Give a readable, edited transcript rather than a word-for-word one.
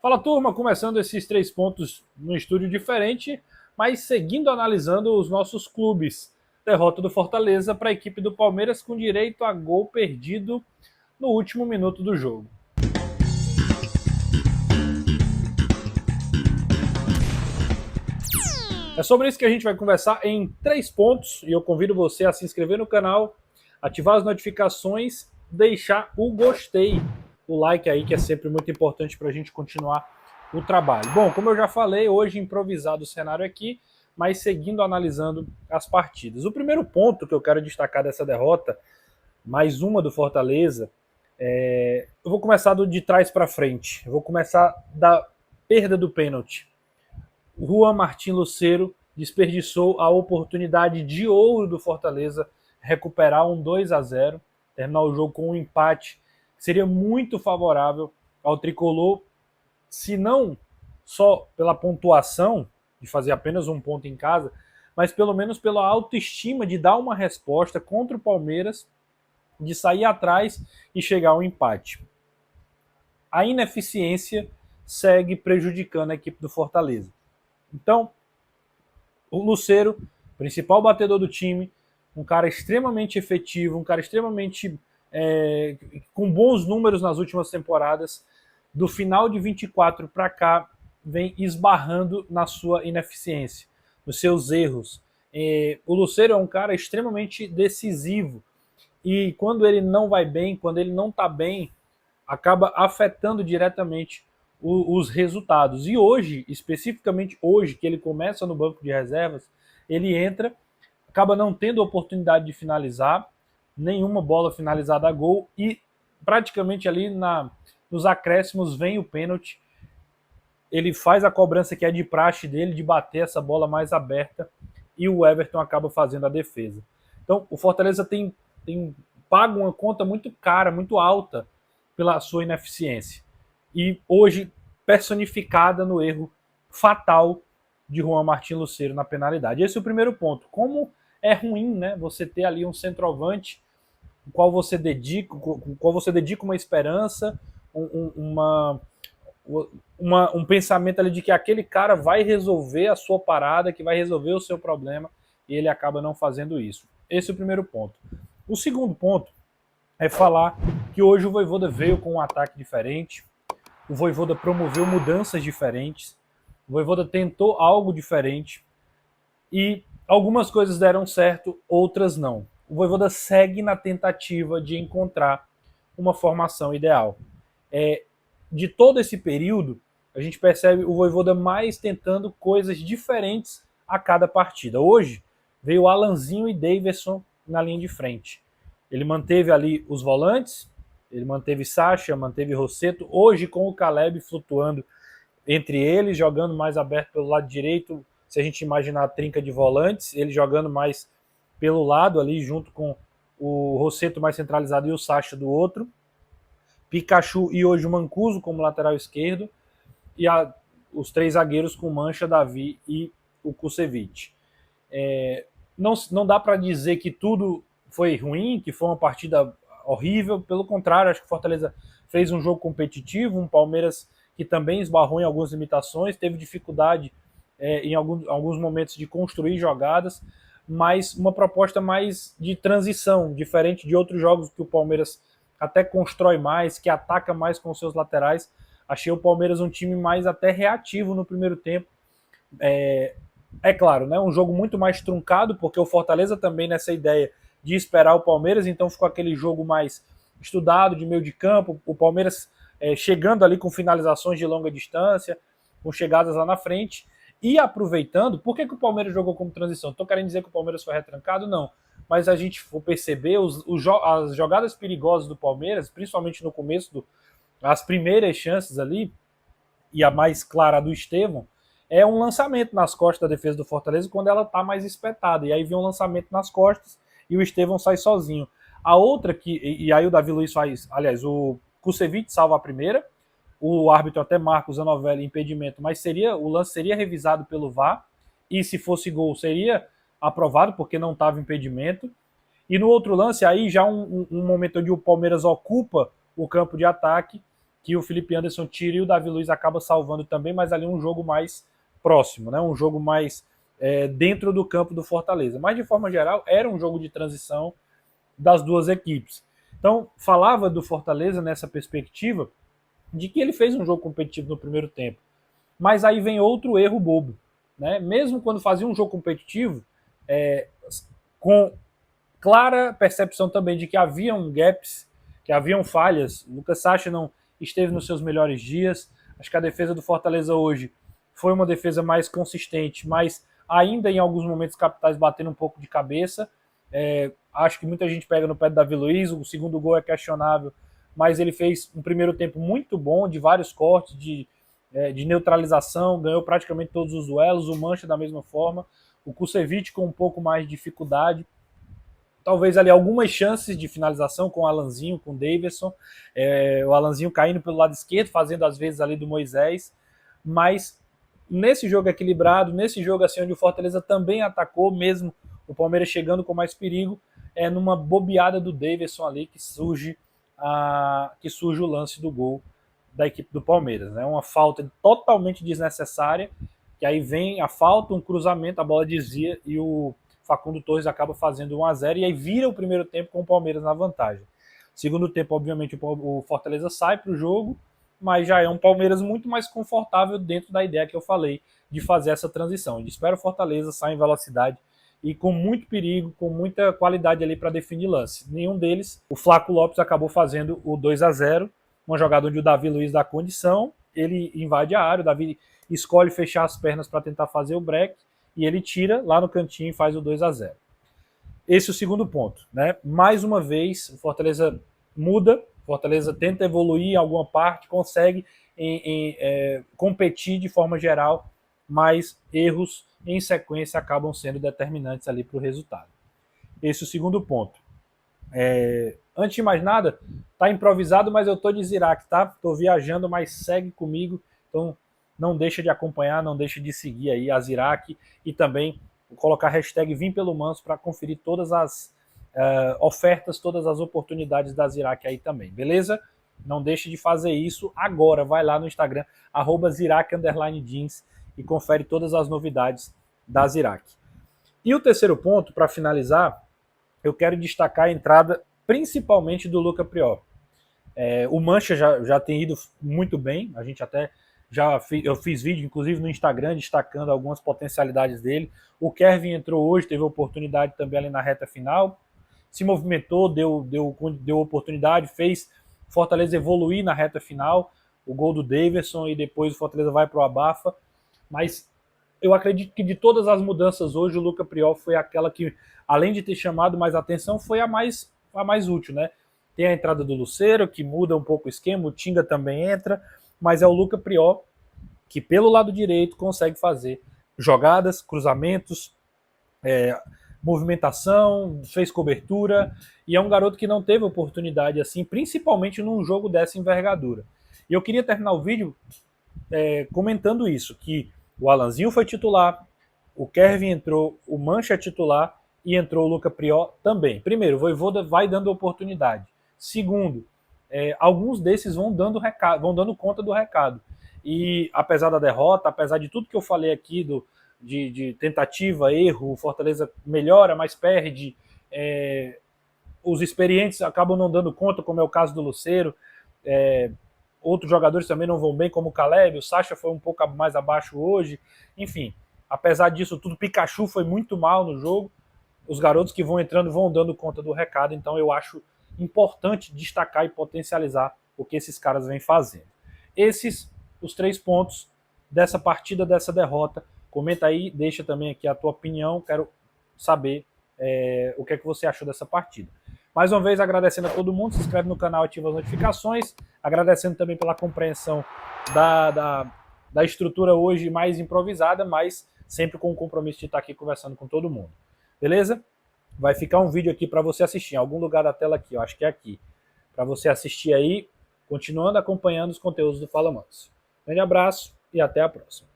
Fala, turma, começando esses 3 pontos no estúdio diferente, mas seguindo analisando os nossos clubes. Derrota do Fortaleza para a equipe do Palmeiras com direito a gol perdido no último minuto do jogo. É sobre isso que a gente vai conversar em 3 pontos, e eu convido você a se inscrever no canal, ativar as notificações, deixar o gostei, o like aí, que é sempre muito importante para a gente continuar o trabalho. Bom, como eu já falei, hoje improvisado o cenário aqui, mas seguindo analisando as partidas. O primeiro ponto que eu quero destacar dessa derrota, mais uma do Fortaleza, eu vou começar de trás para frente. Eu vou começar da perda do pênalti. Juan Martín Lucero desperdiçou a oportunidade de ouro do Fortaleza recuperar um 2-0, terminar o jogo com um empate que seria muito favorável ao tricolor, se não só pela pontuação de fazer apenas um ponto em casa, mas pelo menos pela autoestima de dar uma resposta contra o Palmeiras, de sair atrás e chegar ao empate. A ineficiência segue prejudicando a equipe do Fortaleza. Então, o Lucero, principal batedor do time, um cara extremamente efetivo, um cara extremamente com bons números nas últimas temporadas, do final de 24 para cá, vem esbarrando na sua ineficiência, nos seus erros. O Lucero é um cara extremamente decisivo, e quando ele não vai bem, quando ele não está bem, acaba afetando diretamente os resultados. E hoje, especificamente hoje, que ele começa no banco de reservas, ele entra, acaba não tendo oportunidade de finalizar, nenhuma bola finalizada a gol, e praticamente ali nos acréscimos vem o pênalti. Ele faz a cobrança que é de praxe dele, de bater essa bola mais aberta, e o Everton acaba fazendo a defesa. Então, o Fortaleza tem pago uma conta muito cara, muito alta, pela sua ineficiência. E hoje personificada no erro fatal de Juan Martín Lucero na penalidade. Esse é o primeiro ponto. Como é ruim, né, você ter ali um centroavante com qual você dedica uma esperança, um pensamento ali de que aquele cara vai resolver a sua parada, que vai resolver o seu problema, e ele acaba não fazendo isso. Esse é o primeiro ponto. O segundo ponto é falar que hoje o Vojvoda veio com um ataque diferente, o Vojvoda promoveu mudanças diferentes, o Vojvoda tentou algo diferente, e algumas coisas deram certo, outras não. O Vojvoda segue na tentativa de encontrar uma formação ideal. De todo esse período, a gente percebe o Vojvoda mais tentando coisas diferentes a cada partida. Hoje, veio Alanzinho e Daverson na linha de frente. Ele manteve ali os volantes, ele manteve Sacha, manteve Rossetto, hoje com o Caleb flutuando entre eles, jogando mais aberto pelo lado direito, se a gente imaginar a trinca de volantes, ele jogando mais pelo lado ali, junto com o Rossetto mais centralizado e o Sacha do outro. Pikachu e hoje o Mancuso como lateral esquerdo, e os 3 zagueiros com Mancha, Davi e o Kusevich. Não dá para dizer que tudo foi ruim, que foi uma partida horrível, pelo contrário, acho que o Fortaleza fez um jogo competitivo, um Palmeiras que também esbarrou em algumas limitações, teve dificuldade em alguns momentos de construir jogadas, mas uma proposta mais de transição, diferente de outros jogos que o Palmeiras até constrói mais, que ataca mais com seus laterais. Achei o Palmeiras um time mais até reativo no primeiro tempo. É claro, né, um jogo muito mais truncado, porque o Fortaleza também nessa ideia de esperar o Palmeiras, então ficou aquele jogo mais estudado, de meio de campo, o Palmeiras chegando ali com finalizações de longa distância, com chegadas lá na frente, e aproveitando. Por que o Palmeiras jogou como transição? Estou querendo dizer que o Palmeiras foi retrancado? Não. Mas a gente for perceber as jogadas perigosas do Palmeiras, principalmente no começo, as primeiras chances ali, e a mais clara do Estevão, é um lançamento nas costas da defesa do Fortaleza quando ela está mais espetada. E aí vem um lançamento nas costas e o Estevão sai sozinho. A outra e aí o Davi Luiz faz, aliás, o Kusevich salva a primeira, o árbitro até marca o Zanovelli impedimento, mas o lance seria revisado pelo VAR, e se fosse gol seria aprovado, porque não estava impedimento. E no outro lance, aí já um momento onde o Palmeiras ocupa o campo de ataque, que o Felipe Anderson tira e o Davi Luiz acaba salvando também, mas ali um jogo mais próximo, né? Um jogo mais dentro do campo do Fortaleza. Mas, de forma geral, era um jogo de transição das duas equipes. Então, falava do Fortaleza nessa perspectiva de que ele fez um jogo competitivo no primeiro tempo. Mas aí vem outro erro bobo. Né? Mesmo quando fazia um jogo competitivo, com clara percepção também de que haviam gaps, que haviam falhas. O Lucas Sacha não esteve nos seus melhores dias. Acho que a defesa do Fortaleza hoje foi uma defesa mais consistente, mas ainda em alguns momentos capitais batendo um pouco de cabeça. Acho que muita gente pega no pé do Davi Luiz, o segundo gol é questionável, mas ele fez um primeiro tempo muito bom, de vários cortes, de neutralização, ganhou praticamente todos os duelos, o Mancha da mesma forma, o Kusevich com um pouco mais de dificuldade, talvez ali algumas chances de finalização com o Alanzinho, com o Davidson, o Alanzinho caindo pelo lado esquerdo, fazendo às vezes ali do Moisés, mas nesse jogo equilibrado, nesse jogo assim onde o Fortaleza também atacou, mesmo o Palmeiras chegando com mais perigo, numa bobeada do Davidson ali que surge o lance do gol da equipe do Palmeiras. Né? Uma falta totalmente desnecessária, que aí vem a falta, um cruzamento, a bola desvia e o Facundo Torres acaba fazendo 1-0 e aí vira o primeiro tempo com o Palmeiras na vantagem. Segundo tempo, obviamente, o Fortaleza sai para o jogo, mas já é um Palmeiras muito mais confortável dentro da ideia que eu falei de fazer essa transição. A gente espera o Fortaleza sair em velocidade e com muito perigo, com muita qualidade ali para definir lance. Nenhum deles, o Flaco Lopes acabou fazendo o 2-0, uma jogada onde o Davi Luiz dá condição, ele invade a área, o Davi escolhe fechar as pernas para tentar fazer o break, e ele tira lá no cantinho e faz o 2-0. Esse é o segundo ponto. Né? Mais uma vez, o Fortaleza muda, o Fortaleza tenta evoluir em alguma parte, consegue competir de forma geral, mas erros em sequência acabam sendo determinantes ali para o resultado. Esse é o segundo ponto. Antes de mais nada, tá improvisado, mas eu tô de Zirac, tá? Tô viajando, mas segue comigo, então não deixa de acompanhar, não deixa de seguir aí a Zirac e também colocar a hashtag Vim Pelo Manso para conferir todas as ofertas, todas as oportunidades da Zirac aí também, beleza? Não deixe de fazer isso agora, vai lá no Instagram, @Zirac_jeans e confere todas as novidades da Zirac. E o terceiro ponto, para finalizar, eu quero destacar a entrada principalmente do Luca Prior. O Mancha já tem ido muito bem, a gente até eu fiz vídeo, inclusive no Instagram, destacando algumas potencialidades dele. O Kevin entrou hoje, teve oportunidade também ali na reta final, se movimentou, deu oportunidade, fez Fortaleza evoluir na reta final, o gol do Davidson e depois o Fortaleza vai para o abafa, mas eu acredito que de todas as mudanças hoje, o Luca Prior foi aquela que, além de ter chamado mais atenção, foi a mais útil, né? Tem a entrada do Lucero, que muda um pouco o esquema, o Tinga também entra, mas é o Luca Prior que, pelo lado direito, consegue fazer jogadas, cruzamentos, movimentação, fez cobertura, e é um garoto que não teve oportunidade assim, principalmente num jogo dessa envergadura. E eu queria terminar o vídeo comentando isso, que o Alanzinho foi titular, o Kevin entrou, o Mancha é titular e entrou o Luca Prior também. Primeiro, o Vojvoda vai dando oportunidade. Segundo, alguns desses vão dando conta do recado. E apesar da derrota, apesar de tudo que eu falei aqui de tentativa, erro, o Fortaleza melhora, mas perde, os experientes acabam não dando conta, como é o caso do Lucero, outros jogadores também não vão bem, como o Caleb, o Sacha foi um pouco mais abaixo hoje, enfim, apesar disso tudo, Pikachu foi muito mal no jogo, os garotos que vão entrando vão dando conta do recado, então eu acho importante destacar e potencializar o que esses caras vêm fazendo. Esses, os 3 pontos dessa partida, dessa derrota. Comenta aí, deixa também aqui a tua opinião, quero saber o que é que você achou dessa partida. Mais uma vez, agradecendo a todo mundo, se inscreve no canal, ativa as notificações, agradecendo também pela compreensão da estrutura hoje mais improvisada, mas sempre com o compromisso de estar aqui conversando com todo mundo. Beleza? Vai ficar um vídeo aqui para você assistir, em algum lugar da tela aqui, eu acho que é aqui, para você assistir aí, continuando acompanhando os conteúdos do Fala Manso. Grande abraço e até a próxima.